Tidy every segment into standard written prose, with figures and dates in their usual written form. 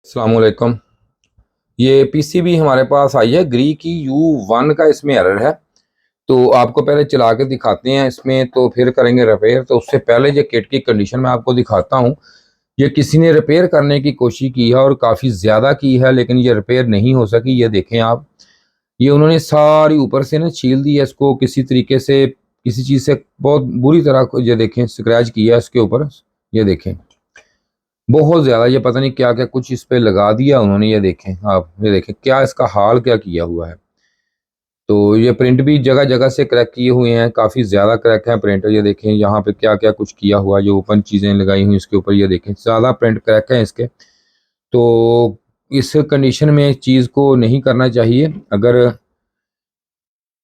अस्सलामुअलैकुम। ये पीसीबी हमारे पास आई है ग्री की U1 का, इसमें एरर है। तो आपको पहले चला के दिखाते हैं इसमें, तो फिर करेंगे रिपेयर। तो उससे पहले ये किट की कंडीशन मैं आपको दिखाता हूँ। ये किसी ने रिपेयर करने की कोशिश की है और काफ़ी ज़्यादा की है, लेकिन ये रिपेयर नहीं हो सकी। ये देखें आप, ये उन्होंने सारी ऊपर से ना छील दी है इसको किसी तरीके से, किसी चीज़ से बहुत बुरी तरह। ये देखें स्क्रैच किया है इसके ऊपर, ये देखें बहुत ज़्यादा। ये पता नहीं क्या क्या कुछ इस पे लगा दिया उन्होंने। ये देखें आप, ये देखें क्या इसका हाल क्या किया हुआ है। तो ये प्रिंट भी जगह जगह से क्रैक किए हुए हैं, काफ़ी ज़्यादा क्रैक है प्रिंट। ये देखें यहाँ पे क्या क्या कुछ किया हुआ है, जो ओपन चीज़ें लगाई हुई इसके ऊपर। ये देखें ज़्यादा प्रिंट क्रैक है इसके। तो इस कंडीशन में चीज़ को नहीं करना चाहिए। अगर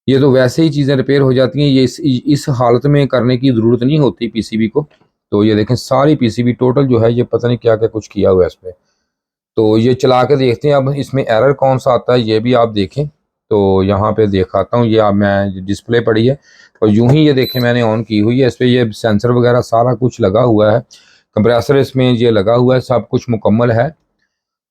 ये तो वैसे ही चीज़ें रिपेयर हो जाती हैं, ये इस हालत में करने की ज़रूरत नहीं होती पीसीबी को। तो ये देखें सारी पीसीबी टोटल जो है, ये पता नहीं क्या क्या कुछ किया हुआ है इस पर। तो ये चला के देखते हैं अब इसमें एरर कौन सा आता है, ये भी आप देखें। तो यहाँ पे दिखाता हूँ, ये आप मैं डिस्प्ले पड़ी है और यूं ही ये देखें मैंने ऑन की हुई है। इस पर ये सेंसर वगैरह सारा कुछ लगा हुआ है, कंप्रेसर इसमें ये लगा हुआ है, सब कुछ मुकम्मल है।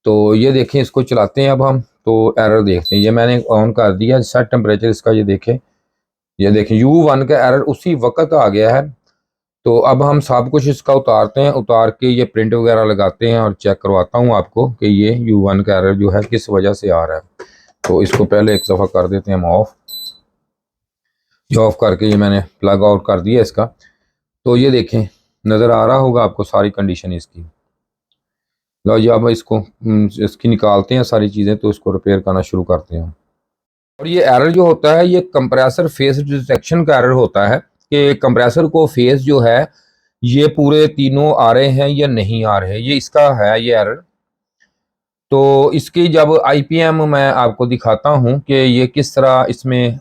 तो ये देखें इसको चलाते हैं अब हम, तो एरर देखते हैं। ये मैंने ऑन कर दिया सेट टेम्परेचर इसका। ये देखें U1 का एरर उसी वक्त आ गया है। तो अब हम सब कुछ इसका उतारते हैं, उतार के ये प्रिंट वगैरह लगाते हैं और चेक करवाता हूँ आपको कि ये U1 का एरर जो है किस वजह से आ रहा है। तो इसको पहले एक दफ़ा कर देते हैं हम ऑफ। ये ऑफ करके ये मैंने प्लग आउट कर दिया इसका। तो ये देखें नज़र आ रहा होगा आपको सारी कंडीशन इसकी। लो जी अब इसको इसकी निकालते हैं सारी चीज़ें, तो इसको रिपेयर करना शुरू करते हैं। और ये एरर जो होता है, ये कंप्रेसर फेस डिटेक्शन का एरर होता है कि कंप्रेसर को फेस जो है ये पूरे तीनों आ रहे हैं या नहीं आ रहे, ये इसका है ये एरर। तो इसकी जब आईपीएम मैं आपको दिखाता हूँ कि ये किस तरह इसमें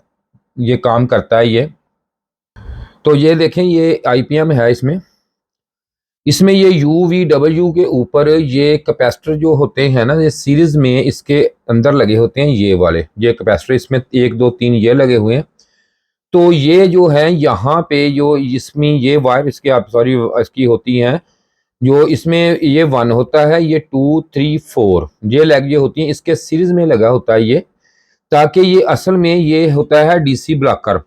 ये काम करता है। ये तो ये देखें ये आईपीएम है इसमें। इसमें ये UVW के ऊपर ये कैपेसिटर जो होते हैं ना, ये सीरीज में इसके अंदर लगे होते हैं ये वाले, ये कैपेसिटर इसमें 1 2 3 ये लगे हुए हैं। तो ये जो है यहाँ पे जो इसमें ये वायर इसके आप सॉरी इसकी होती हैं, जो इसमें ये 1 होता है, ये 2 3 4 ये लैग ये होती हैं, इसके सीरीज में लगा होता है ये, ताकि ये असल में ये होता है डीसी ब्लॉकर।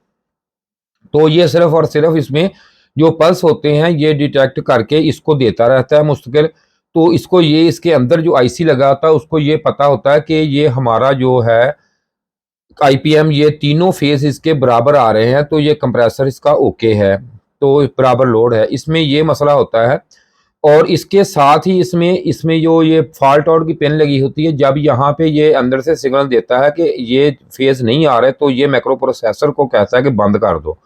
तो ये सिर्फ और सिर्फ इसमें जो पल्स होते हैं ये डिटेक्ट करके इसको देता रहता है मुस्तकिल। तो इसको ये इसके अंदर जो आईसी लगा होता है उसको ये पता होता है कि ये हमारा जो है आईपीएम ये तीनों फेज इसके बराबर आ रहे हैं, तो ये कंप्रेसर इसका ओके है, तो बराबर लोड है। इसमें ये मसला होता है। और इसके साथ ही इसमें इसमें जो ये फॉल्ट आउट की पिन लगी होती है, जब यहाँ पे ये अंदर से सिग्नल देता है कि ये फेज नहीं आ रहे, तो ये माइक्रो प्रोसेसर को कहता है कि बंद कर दो।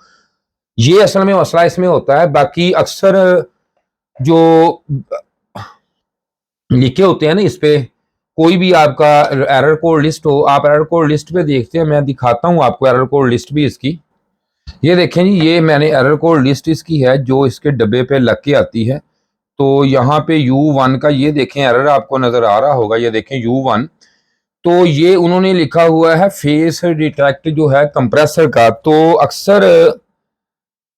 ये असल में मसला इसमें होता है। बाकी अक्सर जो लिखे होते हैं ना इस पे, कोई भी आपका एरर कोड लिस्ट हो, आप एरर कोड लिस्ट पे देखते हैं, मैं दिखाता हूँ आपको एरर कोड लिस्ट भी इसकी। ये देखें जी, ये मैंने एरर कोड लिस्ट इसकी है जो इसके डब्बे पे लग के आती है। तो यहाँ पे U1 का ये देखें एरर आपको नजर आ रहा होगा, ये देखें U1। तो ये उन्होंने लिखा हुआ है फेस डिटेक्ट जो है कंप्रेसर का। तो अक्सर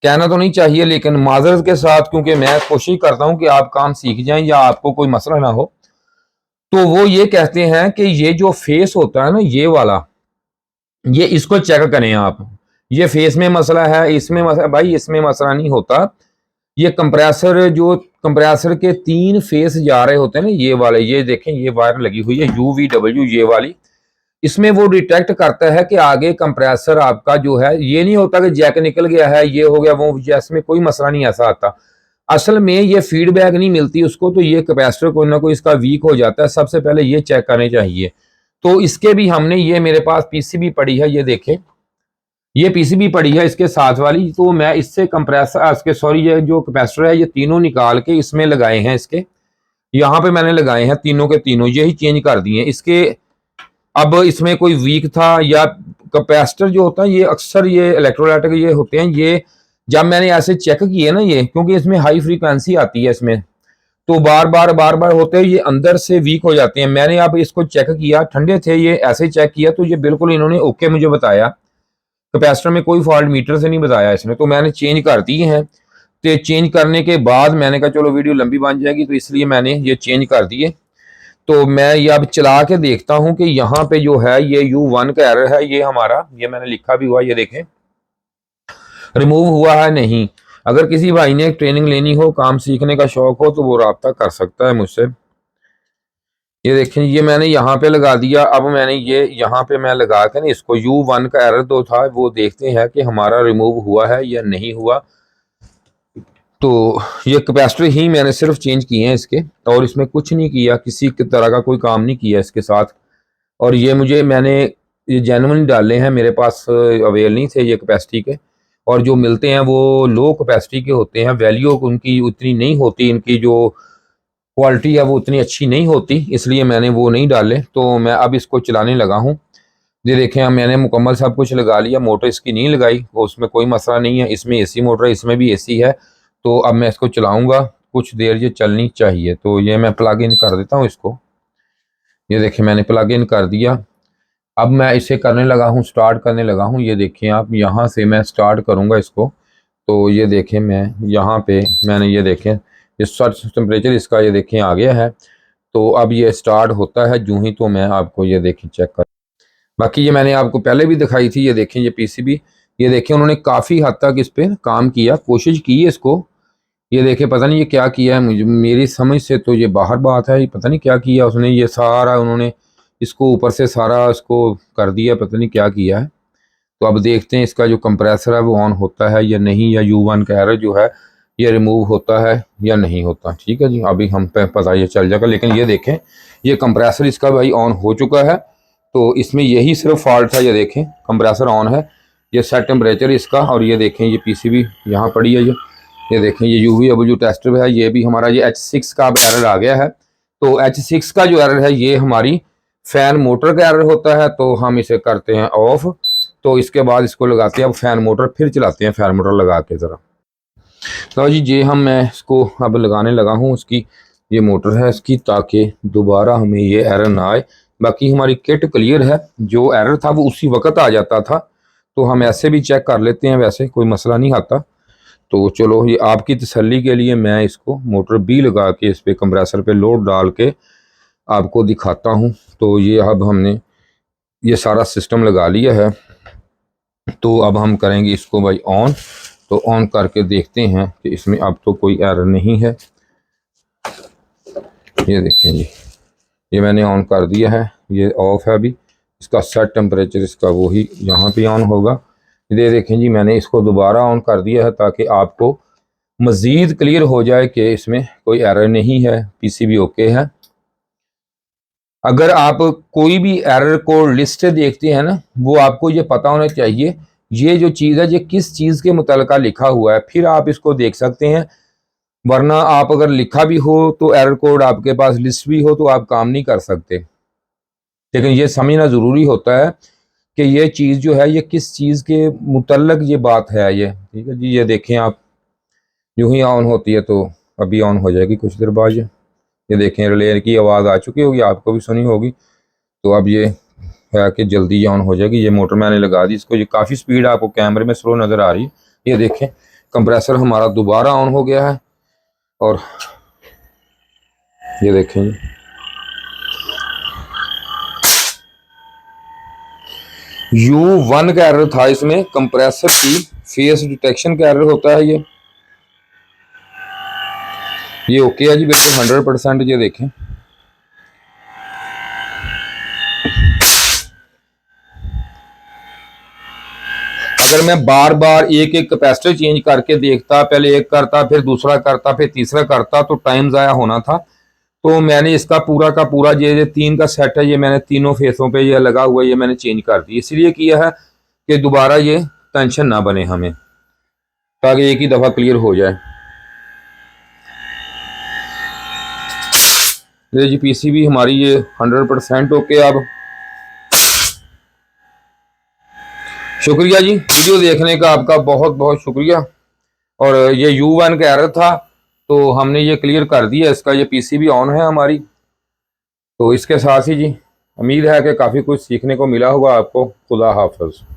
कहना तो नहीं चाहिए, लेकिन माजरत के साथ, क्योंकि मैं कोशिश करता हूं कि आप काम सीख जाएं या आपको कोई मसला ना हो, तो वो ये कहते हैं कि ये जो फेस होता है ना ये वाला, ये इसको चेक करें आप। ये फेस में मसला है, इसमें मसला, भाई इसमें मसला नहीं होता। ये कंप्रेसर जो कंप्रेसर के 3 फेस जा रहे होते हैं ना ये वाले, ये देखें ये वायर लगी हुई है UVW ये वाली, इसमें वो डिटेक्ट करता है कि आगे कंप्रेसर आपका जो है, ये नहीं होता कि जैक निकल गया है ये हो गया वो, जैसे में कोई मसला नहीं ऐसा आता। असल में ये फीडबैक नहीं मिलती उसको, तो ये कैपेसिटर कोई ना कोई इसका वीक हो जाता है। सबसे पहले ये चेक करने चाहिए। तो इसके भी हमने, ये मेरे पास पीसीबी पड़ी है, ये देखें ये पीसीबी पड़ी है इसके साथ वाली। तो मैं इससे कंप्रेसर इसके सॉरी ये जो कैपेसिटर है ये तीनों निकाल के इसमें लगाए हैं, इसके यहाँ पे मैंने लगाए हैं तीनों के तीनों, यही चेंज कर दिए इसके। अब इसमें कोई वीक था या कैपेसिटर जो होता है, ये अक्सर ये इलेक्ट्रोलाइटिक ये होते हैं, ये जब मैंने ऐसे चेक किए ना, ये क्योंकि इसमें हाई फ्रीक्वेंसी आती है इसमें, तो बार बार होते हैं ये अंदर से वीक हो जाते हैं। मैंने अब इसको चेक किया, ठंडे थे ये, ऐसे चेक किया तो ये बिल्कुल इन्होंने ओके मुझे बताया, कैपेसिटर में कोई फॉल्ट मीटर से नहीं बताया इसने। तो मैंने चेंज कर दिए हैं। तो चेंज करने के बाद मैंने कहा चलो वीडियो लंबी बन जाएगी, तो इसलिए मैंने ये चेंज कर दिए। तो मैं ये अब चला के देखता हूं कि यहाँ पे जो है ये U1 का एरर है, ये हमारा, ये मैंने लिखा भी हुआ, ये देखें रिमूव हुआ है नहीं। अगर किसी भाई ने ट्रेनिंग लेनी हो, काम सीखने का शौक हो, तो वो रब्ता कर सकता है मुझसे। ये देखें, ये मैंने यहाँ पे लगा दिया। अब मैंने ये यहाँ पे मैं लगा के ना इसको U1 का एरर तो था, वो देखते हैं कि हमारा रिमूव हुआ है या नहीं हुआ। तो ये कैपेसिटर ही मैंने सिर्फ चेंज किए हैं इसके, और इसमें कुछ नहीं किया, किसी तरह का कोई काम नहीं किया इसके साथ। और ये मैंने ये जेन्युइन डाले हैं, मेरे पास अवेल नहीं थे ये कैपेसिटी के, और जो मिलते हैं वो लो कैपेसिटी के होते हैं, वैल्यू उनकी उतनी नहीं होती, इनकी जो क्वालिटी है वो उतनी अच्छी नहीं होती, इसलिए मैंने वो नहीं डाले। तो मैं अब इसको चलाने लगा हूँ। ये देखें, अब मैंने मुकम्मल सब कुछ लगा लिया, मोटर इसकी नहीं लगाई, वो उसमें कोई मसला नहीं है। इसमें एसी मोटर है, इसमें भी एसी है। तो अब मैं इसको चलाऊंगा, कुछ देर ये चलनी चाहिए। तो ये मैं प्लग इन कर देता हूँ इसको। ये देखें, मैंने प्लग इन कर दिया। अब मैं इसे करने लगा हूँ, स्टार्ट करने लगा हूँ। ये देखें आप, यहाँ से मैं स्टार्ट करूँगा इसको। तो ये देखें, मैं यहाँ पे मैंने ये देखें, ये सर्च टेम्परेचर इसका ये देखें आ गया है। तो अब ये स्टार्ट होता है जूँ ही, तो मैं आपको ये देखें चेक कर, बाकी ये मैंने आपको पहले भी दिखाई थी। ये देखें, ये पीसीबी, ये देखें उन्होंने काफ़ी हद तक इस पर काम किया, कोशिश की है इसको। ये देखें, पता नहीं ये क्या किया है, मुझे मेरी समझ से तो ये बाहर बात है, ये पता नहीं क्या किया उसने, ये सारा उन्होंने इसको ऊपर से सारा इसको कर दिया, पता नहीं क्या किया है। तो अब देखते हैं इसका जो कंप्रेसर है वो ऑन होता है या नहीं, या U1 का एरर जो है ये रिमूव होता है या नहीं होता। ठीक है जी, अभी हम पे पता ये चल जाएगा। लेकिन ये देखें, ये कंप्रेसर इसका भाई ऑन हो चुका है। तो इसमें यही सिर्फ फॉल्ट है। ये देखें, कंप्रेसर ऑन है, ये सेट टेम्परेचर इसका, और ये देखें ये पीसीबी यहाँ पड़ी है। ये देखें, ये UVW टेस्टर है, ये भी हमारा ये H6 का अब एरर आ गया है। तो H6 का जो एरर है ये हमारी फैन मोटर का एरर होता है। तो हम इसे करते हैं ऑफ, तो इसके बाद इसको लगाते हैं अब फैन मोटर, फिर चलाते हैं फैन मोटर लगा के ज़रा। तो जी मैं इसको अब लगाने लगा हूँ, उसकी ये मोटर है इसकी, ताकि दोबारा हमें ये एरर ना आए। बाकी हमारी किट क्लियर है, जो एरर था वो उसी वक्त आ जाता था। तो हम ऐसे भी चेक कर लेते हैं, वैसे कोई मसला नहीं आता। तो चलो, ये आपकी तसल्ली के लिए मैं इसको मोटर भी लगा के इस पर कंप्रेसर पे लोड डाल के आपको दिखाता हूँ। तो ये अब हमने ये सारा सिस्टम लगा लिया है। तो अब हम करेंगे इसको भाई ऑन। तो ऑन करके देखते हैं कि इसमें अब तो कोई एरर नहीं है। ये देखें जी, ये मैंने ऑन कर दिया है, ये ऑफ है अभी। इसका सेट टेम्परेचर इसका वही यहाँ पे ऑन होगा। ये देखें जी, मैंने इसको दोबारा ऑन कर दिया है ताकि आपको मज़ीद क्लियर हो जाए कि इसमें कोई एरर नहीं है, पीसीबी ओके है। अगर आप कोई भी एरर कोड लिस्ट देखते हैं ना, वो आपको ये पता होना चाहिए ये जो चीज़ है ये किस चीज़ के मुतलका लिखा हुआ है, फिर आप इसको देख सकते हैं। वरना आप अगर लिखा भी हो तो एरर कोड आपके पास लिस्ट भी हो तो आप काम नहीं कर सकते। लेकिन ये समझना ज़रूरी होता है कि ये चीज़ जो है ये किस चीज़ के मुतल्लक ये बात है ये। ठीक है जी, ये देखें आप, यूँ ही ऑन होती है तो अभी ऑन हो जाएगी कुछ देर बाद। ये देखें, रिले की आवाज़ आ चुकी होगी, आपको भी सुनी होगी। तो अब ये है कि जल्दी ऑन हो जाएगी। ये मोटर मैंने लगा दी इसको, ये काफ़ी स्पीड आपको कैमरे में स्लो नज़र आ रही है। ये देखें, कंप्रेसर हमारा दोबारा ऑन हो गया है। और ये देखें, U1 का एरर था इसमें, कंप्रेसर की फेस डिटेक्शन का एरर होता है ये ओके है जी, बिल्कुल 100%। ये देखें, अगर मैं बार बार एक एक कैपेसिटर चेंज करके देखता, पहले एक करता फिर दूसरा करता फिर तीसरा करता, तो टाइम ज़ाया होना था। तो मैंने इसका पूरा का पूरा ये 3 का सेट है, ये मैंने तीनों फेसों पे ये लगा हुआ है, ये मैंने चेंज कर दी। इसलिए किया है कि दोबारा ये टेंशन ना बने हमें, ताकि एक ही दफ़ा क्लियर हो जाए। ये जी पीसीबी हमारी ये 100% ओके। अब शुक्रिया जी, वीडियो देखने का आपका बहुत बहुत शुक्रिया। और ये U1 का एरर था तो हमने ये क्लियर कर दिया, इसका ये पीसीबी ऑन है हमारी। तो इसके साथ ही जी उम्मीद है कि काफ़ी कुछ सीखने को मिला होगा आपको। खुदा हाफ़िज़।